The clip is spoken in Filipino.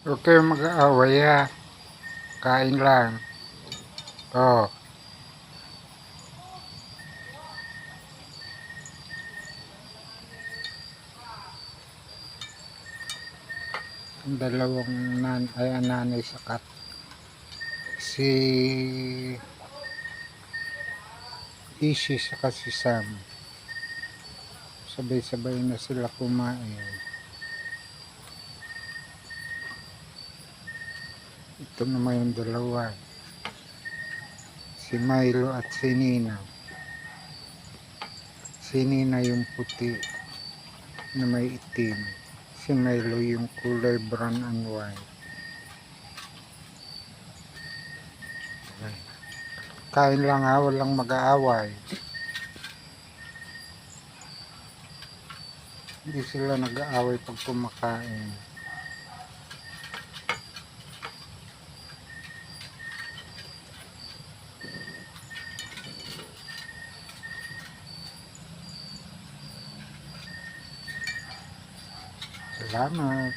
Huwag kayong mag-aaway ha. Kain lang. Oh, ang dalawang nanay sa kat. Si Ishi saka si Sam. Sabay-sabay na sila kumain. Ito naman yung dalawa. Si Milo at si Nina. Si Nina yung puti na may itim. Si Milo yung kulay brown and white. Kain lang ha, walang mag-aaway. Hindi sila nag-aaway pag kumakain. Salamat.